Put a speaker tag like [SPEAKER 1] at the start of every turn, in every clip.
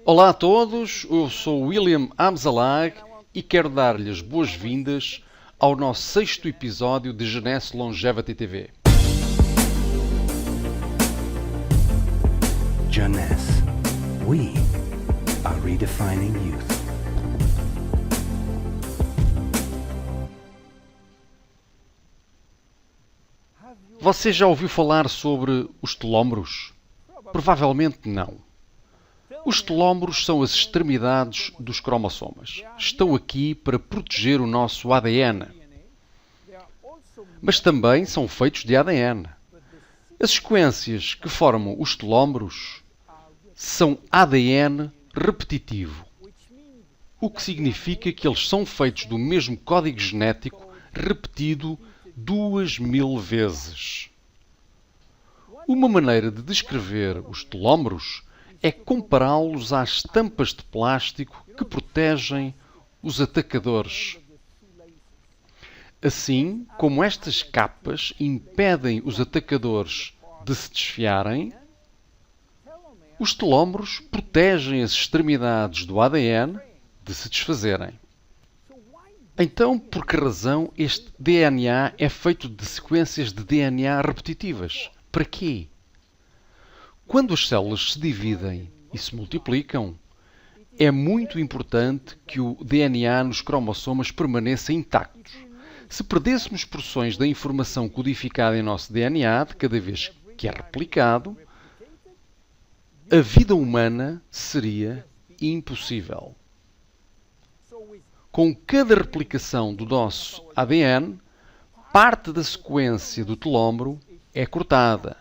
[SPEAKER 1] Olá a todos, eu sou William Amzalag e quero dar-lhes boas-vindas ao nosso 6º episódio de Jeunesse Longevity TV.
[SPEAKER 2] Jeunesse, we are redefining youth.
[SPEAKER 1] Você já ouviu falar sobre os telómeros? Provavelmente não. Os telómeros são as extremidades dos cromossomas. Estão aqui para proteger o nosso ADN. Mas também são feitos de ADN. As sequências que formam os telómeros são ADN repetitivo, o que significa que eles são feitos do mesmo código genético repetido 2000 vezes. Uma maneira de descrever os telómeros é compará-los às tampas de plástico que protegem os atacadores. Assim como estas capas impedem os atacadores de se desfiarem, os telómeros protegem as extremidades do ADN de se desfazerem. Então, por que razão este DNA é feito de sequências de DNA repetitivas? Para quê? Quando as células se dividem e se multiplicam, é muito importante que o DNA nos cromossomas permaneça intacto. Se perdêssemos porções da informação codificada em nosso DNA de cada vez que é replicado, a vida humana seria impossível. Com cada replicação do nosso ADN, parte da sequência do telómero é cortada.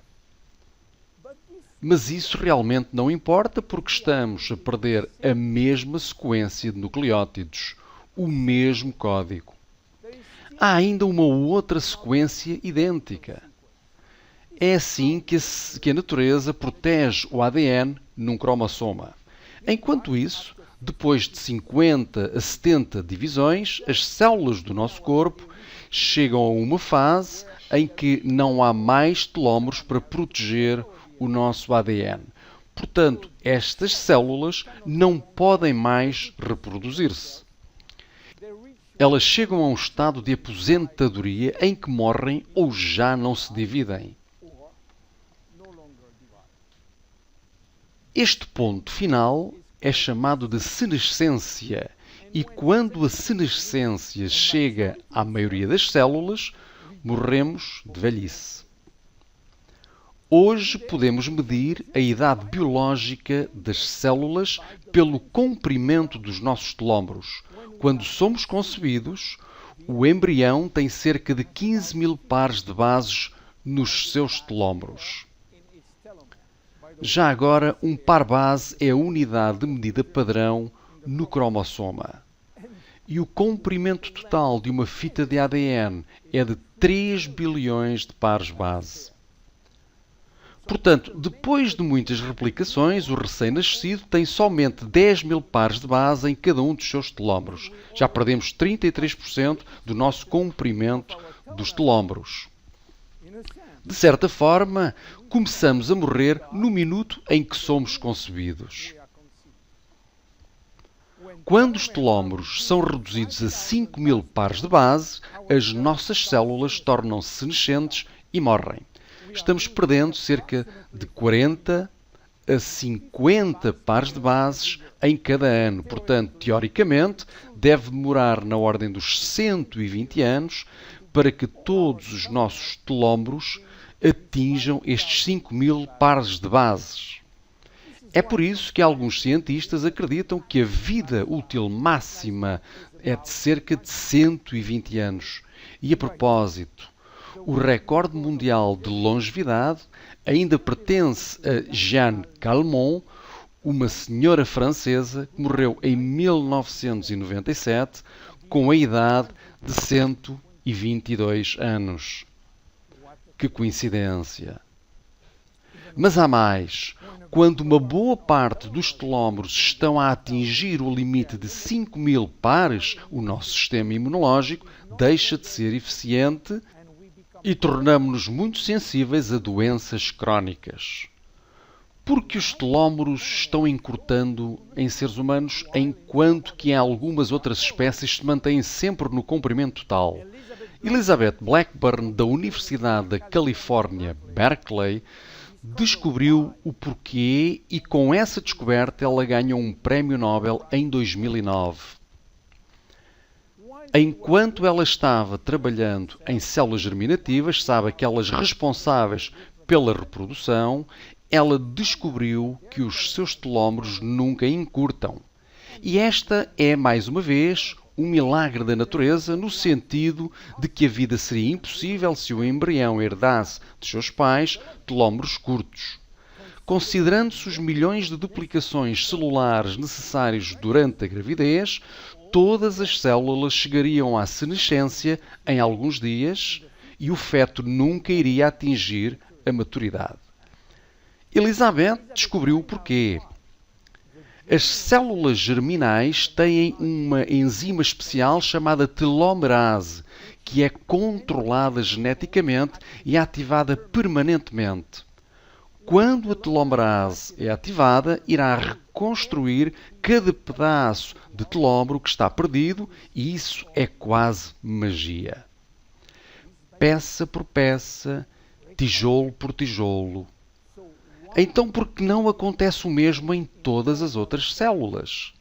[SPEAKER 1] Mas isso realmente não importa porque estamos a perder a mesma sequência de nucleótidos, o mesmo código. Há ainda uma outra sequência idêntica. É assim que a natureza protege o ADN num cromossoma. Enquanto isso, depois de 50 a 70 divisões, as células do nosso corpo chegam a uma fase em que não há mais telómeros para proteger o nosso ADN. Portanto, estas células não podem mais reproduzir-se. Elas chegam a um estado de aposentadoria em que morrem ou já não se dividem. Este ponto final é chamado de senescência e quando a senescência chega à maioria das células, morremos de velhice. Hoje podemos medir a idade biológica das células pelo comprimento dos nossos telómeros. Quando somos concebidos, o embrião tem cerca de 15.000 pares de bases nos seus telómeros. Já agora, um par base é a unidade de medida padrão no cromossoma. E o comprimento total de uma fita de ADN é de 3 bilhões de pares base. Portanto, depois de muitas replicações, o recém-nascido tem somente 10.000 pares de base em cada um dos seus telómeros. Já perdemos 33% do nosso comprimento dos telómeros. De certa forma, começamos a morrer no minuto em que somos concebidos. Quando os telómeros são reduzidos a 5.000 pares de base, as nossas células tornam-se senescentes e morrem. Estamos perdendo cerca de 40 a 50 pares de bases em cada ano. Portanto, teoricamente, deve demorar na ordem dos 120 anos para que todos os nossos telómeros atinjam estes 5.000 pares de bases. É por isso que alguns cientistas acreditam que a vida útil máxima é de cerca de 120 anos. E a propósito, o recorde mundial de longevidade ainda pertence a Jeanne Calment, uma senhora francesa que morreu em 1997 com a idade de 122 anos. Que coincidência! Mas há mais. Quando uma boa parte dos telómeros estão a atingir o limite de 5.000 pares, o nosso sistema imunológico deixa de ser eficiente e tornamos-nos muito sensíveis a doenças crónicas. Porque os telómeros estão encurtando em seres humanos, enquanto que em algumas outras espécies se mantêm sempre no comprimento total. Elizabeth Blackburn, da Universidade da Califórnia, Berkeley, descobriu o porquê e com essa descoberta ela ganhou um prémio Nobel em 2009. Enquanto ela estava trabalhando em células germinativas, sabe, aquelas responsáveis pela reprodução, ela descobriu que os seus telómeros nunca encurtam. E esta é, mais uma vez, um milagre da natureza, no sentido de que a vida seria impossível se o embrião herdasse de seus pais telómeros curtos. Considerando-se os milhões de duplicações celulares necessários durante a gravidez, todas as células chegariam à senescência em alguns dias e o feto nunca iria atingir a maturidade. Elizabeth descobriu o porquê. As células germinais têm uma enzima especial chamada telomerase, que é controlada geneticamente e ativada permanentemente. Quando a telomerase é ativada, irá reconstruir cada pedaço de telómero que está perdido e isso é quase magia. Peça por peça, tijolo por tijolo. Então, por que não acontece o mesmo em todas as outras células?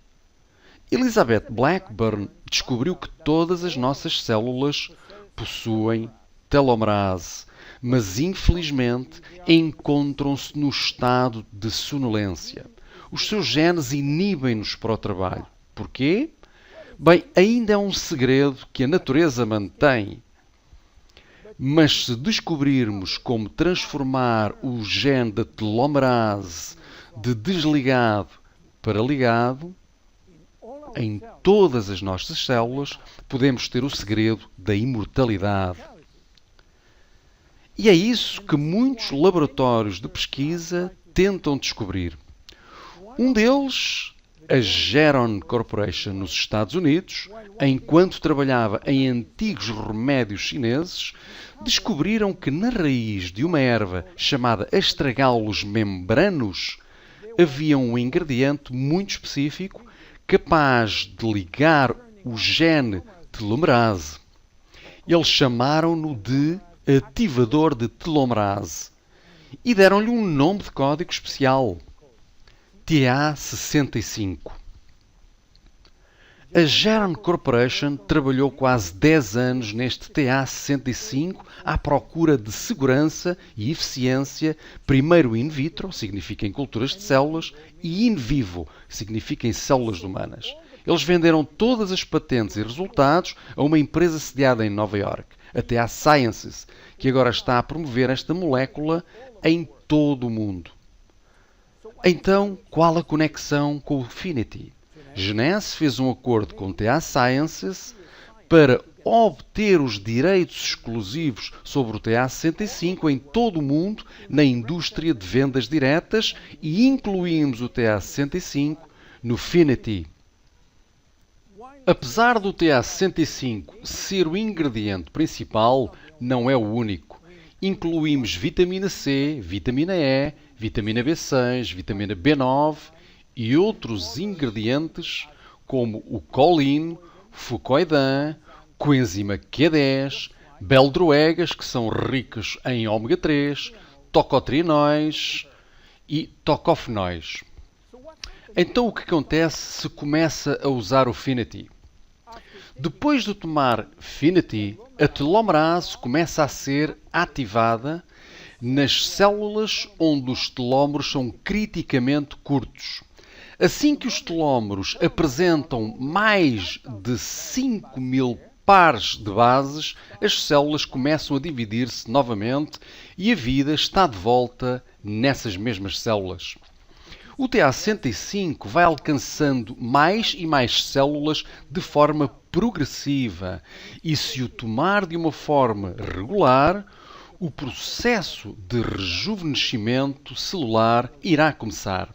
[SPEAKER 1] Elizabeth Blackburn descobriu que todas as nossas células possuem telomerase, mas infelizmente encontram-se no estado de sonolência. Os seus genes inibem-nos para o trabalho. Porquê? Bem, ainda é um segredo que a natureza mantém. Mas se descobrirmos como transformar o gene da telomerase de desligado para ligado, em todas as nossas células, podemos ter o segredo da imortalidade. E é isso que muitos laboratórios de pesquisa tentam descobrir. Um deles, a Geron Corporation nos Estados Unidos, enquanto trabalhava em antigos remédios chineses, descobriram que na raiz de uma erva chamada Astragalus membranus havia um ingrediente muito específico capaz de ligar o gene telomerase. Eles chamaram-no de ativador de telomerase e deram-lhe um nome de código especial, TA65. A Geron Corporation trabalhou quase 10 anos neste TA65 à procura de segurança e eficiência, primeiro in vitro, significa em culturas de células, e in vivo, significa em células humanas. Eles venderam todas as patentes e resultados a uma empresa sediada em Nova York, a TA Sciences, que agora está a promover esta molécula em todo o mundo. Então, qual a conexão com o Finity? Genesse fez um acordo com TA Sciences para obter os direitos exclusivos sobre o TA65 em todo o mundo na indústria de vendas diretas e incluímos o TA65 no Finity. Apesar do TA65 ser o ingrediente principal, não é o único. Incluímos vitamina C, vitamina E, vitamina B6, vitamina B9 e outros ingredientes como o colin, fucoidan, coenzima Q10, beldroegas, que são ricos em ômega 3, tocotrienóis e tocofenóis. Então o que acontece se começa a usar o Finity? Depois de tomar Finity, a telomerase começa a ser ativada nas células onde os telómeros são criticamente curtos. Assim que os telómeros apresentam mais de 5.000 pares de bases, as células começam a dividir-se novamente e a vida está de volta nessas mesmas células. O TA65 vai alcançando mais e mais células de forma progressiva e, se o tomar de uma forma regular, o processo de rejuvenescimento celular irá começar.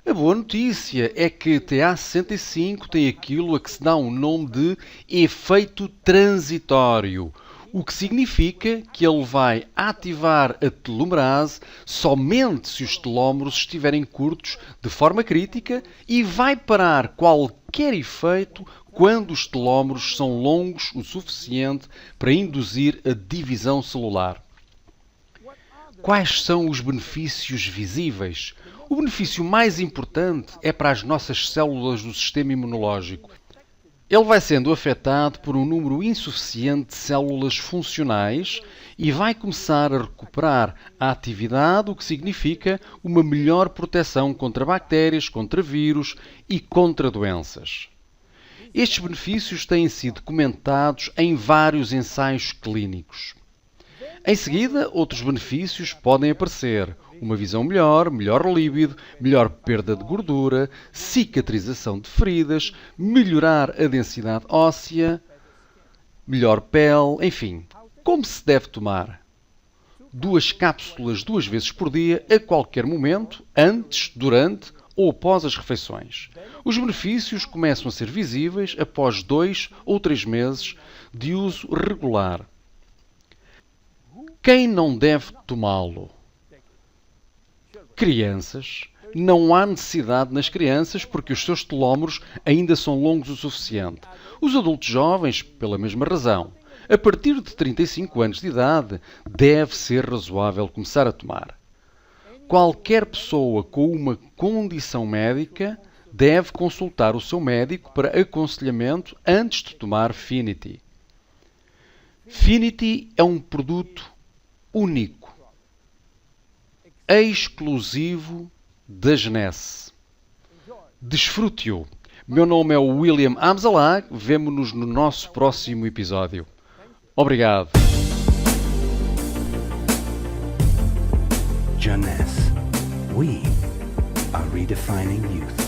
[SPEAKER 1] A boa notícia é que TA65 tem aquilo a que se dá um nome de efeito transitório. o que significa que ele vai ativar a telomerase somente se os telómeros estiverem curtos de forma crítica e vai parar qualquer efeito quando os telómeros são longos o suficiente para induzir a divisão celular. Quais são os benefícios visíveis? O benefício mais importante é para as nossas células do sistema imunológico. Ele vai sendo afetado por um número insuficiente de células funcionais e vai começar a recuperar a atividade, o que significa uma melhor proteção contra bactérias, contra vírus e contra doenças. Estes benefícios têm sido comentados em vários ensaios clínicos. Em seguida, outros benefícios podem aparecer. Uma visão melhor, melhor líbido, melhor perda de gordura, cicatrização de feridas, melhorar a densidade óssea, melhor pele, enfim. Como se deve tomar? 2 cápsulas 2 vezes por dia, a qualquer momento, antes, durante ou após as refeições. Os benefícios começam a ser visíveis após 2 ou 3 meses de uso regular. Quem não deve tomá-lo? Crianças. Não há necessidade nas crianças porque os seus telómeros ainda são longos o suficiente. Os adultos jovens, pela mesma razão. A partir de 35 anos de idade, deve ser razoável começar a tomar. Qualquer pessoa com uma condição médica deve consultar o seu médico para aconselhamento antes de tomar Finity. Finity é um produto único, exclusivo da Genesse. Desfrute-o. Meu nome é William Amzalag. Vemo-nos no nosso próximo episódio. Obrigado.
[SPEAKER 2] Jeunesse. We are redefining youth.